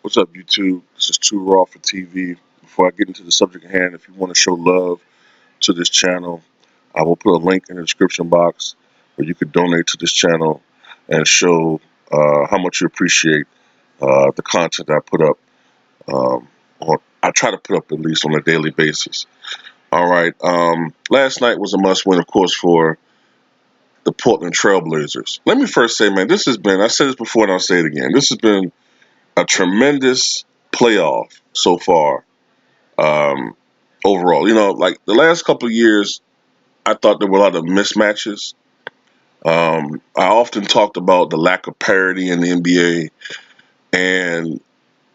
What's up, YouTube? This is Too Raw for TV. Before I get into the subject at hand, if you want to show love to this channel, I will put a link in the description box where you could donate to this channel and show how much you appreciate the content I put up. I try to put up at least on a daily basis. All right. Last night was a must-win, of course, for the Portland Trailblazers. Let me first say, man, I said this before and I'll say it again. This has been a tremendous playoff so far. Um, Overall, like the last couple of years, I thought there were a lot of mismatches. I often talked about the lack of parity in the NBA, and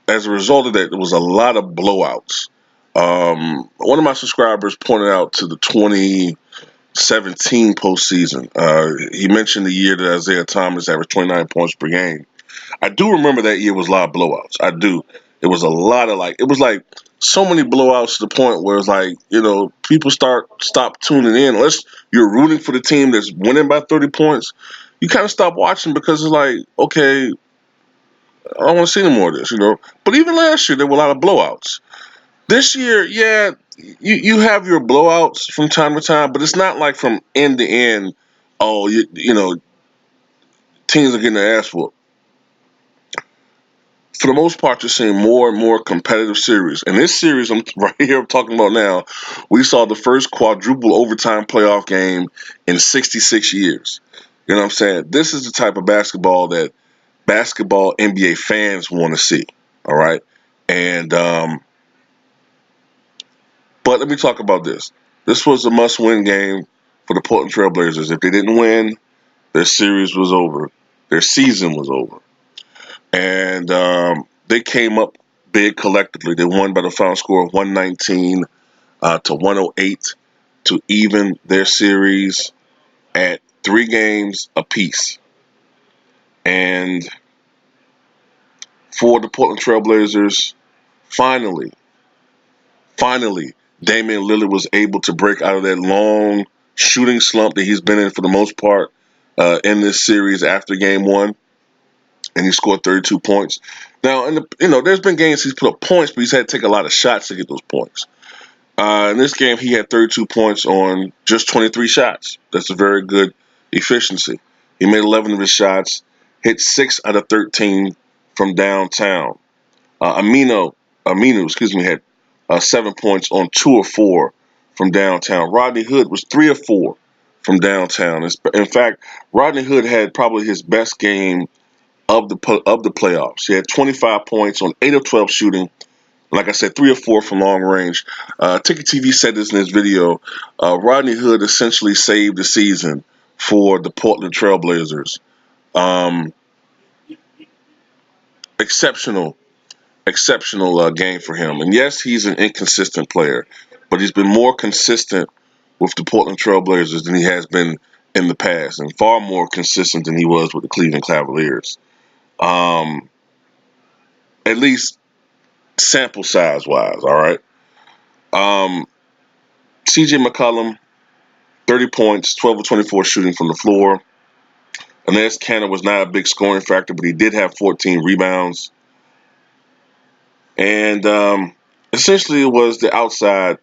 as a result of that, there was a lot of blowouts. One of my subscribers pointed out to the 2017 postseason. He mentioned the year that Isaiah Thomas averaged 29 points per game. I do remember that year was a lot of blowouts. I do. It was a lot of it was like so many blowouts to the point where it's like, people stop tuning in. Unless you're rooting for the team that's winning by 30 points, you kind of stop watching because it's like, okay, I don't want to see any more of this. But even last year, there were a lot of blowouts. This year, yeah, you have your blowouts from time to time, but it's not like from end to end. Oh, teams are getting their ass whooped. For the most part, you're seeing more and more competitive series. And this series I'm right here talking about now, we saw the first quadruple overtime playoff game in 66 years. You know what I'm saying? This is the type of basketball that basketball NBA fans want to see. All right. And but let me talk about this. This was a must-win game for the Portland Trailblazers. If they didn't win, their series was over. Their season was over. And they came up big collectively. They won by the final score of 119 to 108 to even their series at 3 games apiece. And for the Portland Trailblazers, finally, Damian Lillard was able to break out of that long shooting slump that he's been in for the most part in this series after game one, and he scored 32 points. Now, there's been games he's put up points, but he's had to take a lot of shots to get those points. In this game, he had 32 points on just 23 shots. That's a very good efficiency. He made 11 of his shots, hit 6 out of 13 from downtown. Aminu, had 7 points on 2 of 4 from downtown. Rodney Hood was 3 of 4 from downtown. In fact, Rodney Hood had probably his best game of the playoffs. He had 25 points on 8 of 12 shooting. Like I said, 3 or 4 from long range. Ticket TV said this in his video. Rodney Hood essentially saved the season for the Portland Trailblazers. Um, exceptional game for him. And yes, he's an inconsistent player, but he's been more consistent with the Portland Trailblazers than he has been in the past, and far more consistent than he was with the Cleveland Cavaliers. Um, at least sample size wise, all right. Um, CJ McCollum, 30 points, 12 of 24 shooting from the floor. Enes Kanter was not a big scoring factor, but he did have 14 rebounds. And essentially, it was the outside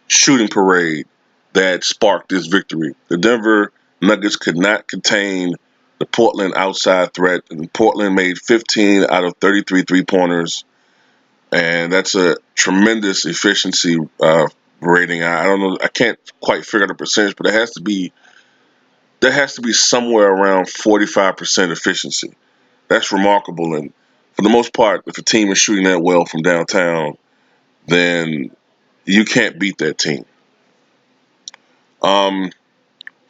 shooting parade that sparked this victory. The Denver Nuggets could not contain the Portland outside threat, and Portland made 15 out of 33 three-pointers, and that's a tremendous efficiency rating. I don't know, I can't quite figure out the percentage, but there has to be somewhere around 45% efficiency. That's remarkable, and for the most part, if a team is shooting that well from downtown, then you can't beat that team. Um,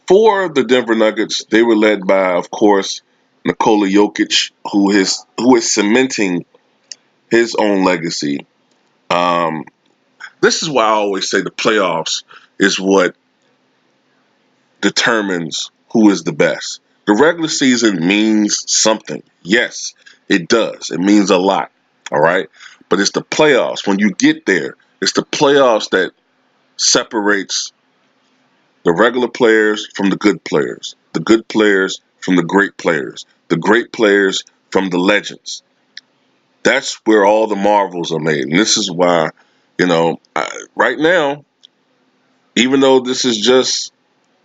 for the Denver Nuggets, they were led by, of course, Nikola Jokic, who is cementing his own legacy. Um, this is why I always say the playoffs is what determines who is the best. The regular season means something. Yes, it does. It means a lot. All right. But it's the playoffs. When you get there, it's the playoffs that separates the regular players from the good players from the great players from the legends. That's where all the marvels are made. And this is why, right now, even though this is just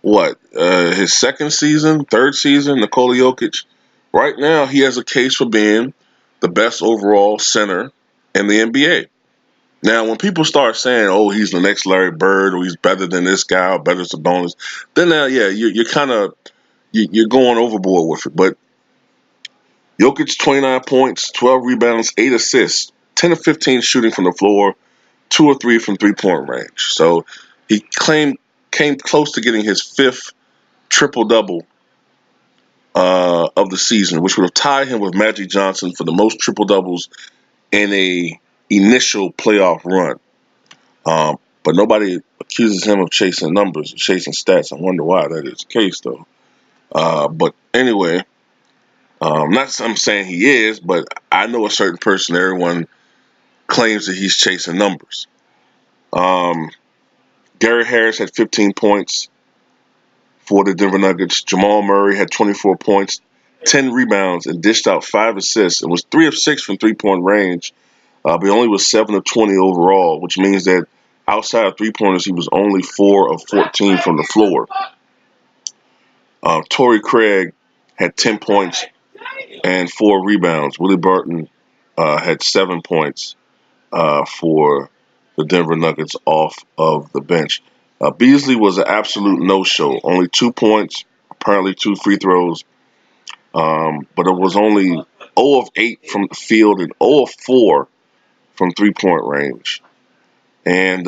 his second season, third season, Nikola Jokic, right now he has a case for being the best overall center in the NBA. Now, when people start saying, "Oh, he's the next Larry Bird," or "He's better than this guy," or "Better than Sabonis," then you're kind of you're going overboard with it. But Jokic, 29 points, 12 rebounds, 8 assists, 10 of 15 shooting from the floor, 2 or 3 from three-point range. So he came close to getting his fifth triple-double of the season, which would have tied him with Magic Johnson for the most triple-doubles in a initial playoff run. But nobody accuses him of chasing numbers, chasing stats. I wonder why that is the case, though. But anyway, not I'm saying he is, but I know a certain person. Everyone claims that he's chasing numbers. Um, Gary Harris had 15 points for the Denver Nuggets. Jamal Murray had 24 points, 10 rebounds, and dished out 5 assists. It was 3 of 6 from three-point range, but he only was 7 of 20 overall, which means that outside of three-pointers, he was only 4 of 14 from the floor. Torrey Craig had 10 points and 4 rebounds. Willie Burton had 7 points for the Denver Nuggets off of the bench. Beasley was an absolute no-show. Only 2 points, apparently 2 free throws, but it was only 0 of 8 from the field and 0 of 4 from three-point range. And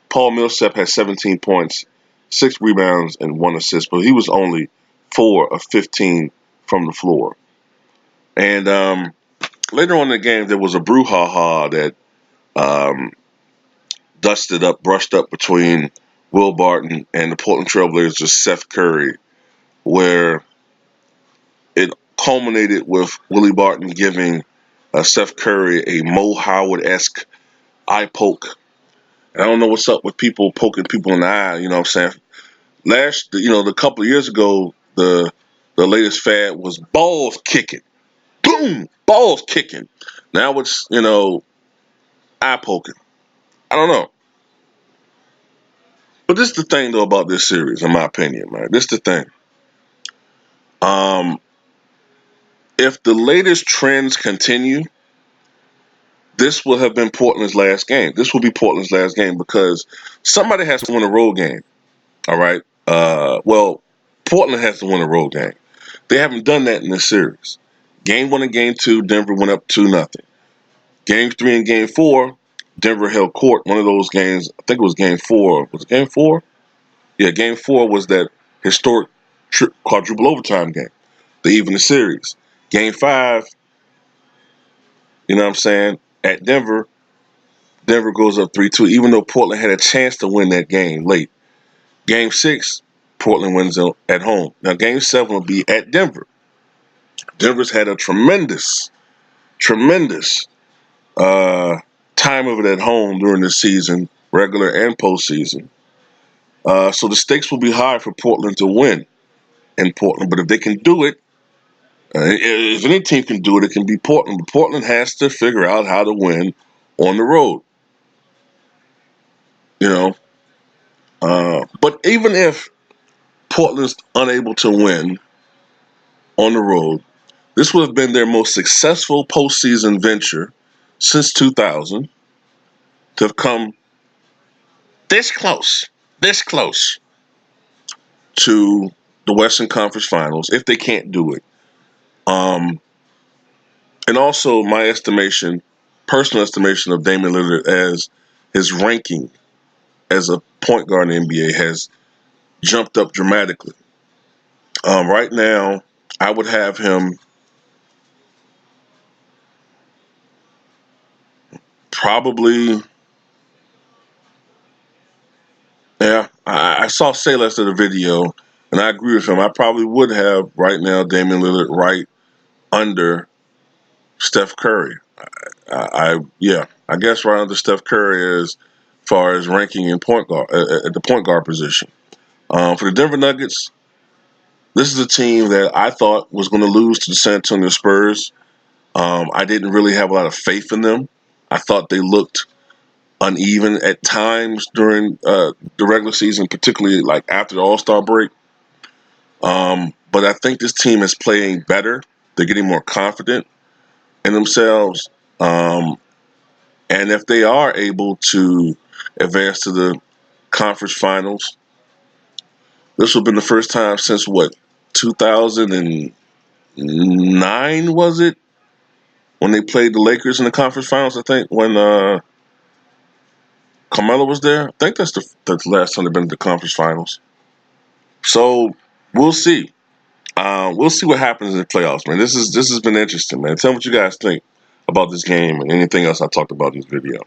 Paul Millsap had 17 points, 6 rebounds, and 1 assist, but he was only 4 of 15 from the floor. And later on in the game, there was a brouhaha that brushed up between Will Barton and the Portland Trailblazers' Seth Curry, where it culminated with Willie Barton giving Seth Curry a Mo Howard-esque eye poke. And I don't know what's up with people poking people in the eye, you know what I'm saying? The couple of years ago, the latest fad was balls kicking. Boom! Balls kicking. Now it's, eye poking. I don't know. But this is the thing, though, about this series, in my opinion, man. This is the thing. If the latest trends continue, this will have been Portland's last game. This will be Portland's last game because somebody has to win a road game. All right. Portland has to win a road game. They haven't done that in this series. Game 1 and Game 2, Denver went up 2-0. Game 3 and Game 4, Denver held court. One of those games, I think it was Game 4. Was it Game 4? Yeah, Game 4 was that historic quadruple overtime game. They even the series. Game 5, you know what I'm saying, at Denver, Denver goes up 3-2, even though Portland had a chance to win that game late. Game 6, Portland wins at home. Now, Game 7 will be at Denver. Denver's had a tremendous time of it at home during the season, regular and postseason. So the stakes will be high for Portland to win in Portland. But if they can do it, if any team can do it, it can be Portland. But Portland has to figure out how to win on the road. You know, but even if Portland's unable to win on the road, this would have been their most successful postseason venture since 2000 to have come this close to the Western Conference Finals if they can't do it. And also my personal estimation of Damian Lillard as his ranking as a point guard in the NBA has jumped up dramatically. Right now, I would have him probably. Yeah, I saw Salas in the video, and I agree with him. I probably would have right now Damian Lillard right under Steph Curry. I guess right under Steph Curry as far as ranking in point guard at the point guard position. For the Denver Nuggets, this is a team that I thought was going to lose to the San Antonio Spurs. I didn't really have a lot of faith in them. I thought they looked uneven at times during the regular season, particularly like after the All-Star break. But I think this team is playing better. They're getting more confident in themselves. Um, and if they are able to advance to the conference finals, this will have been the first time since what, 2009 was it? When they played the Lakers in the conference finals, I think, when Carmelo was there. I think that's the last time they've been to the conference finals. So we'll see. We'll see what happens in the playoffs, man. This has been interesting, man. Tell me what you guys think about this game and anything else I talked about in this video.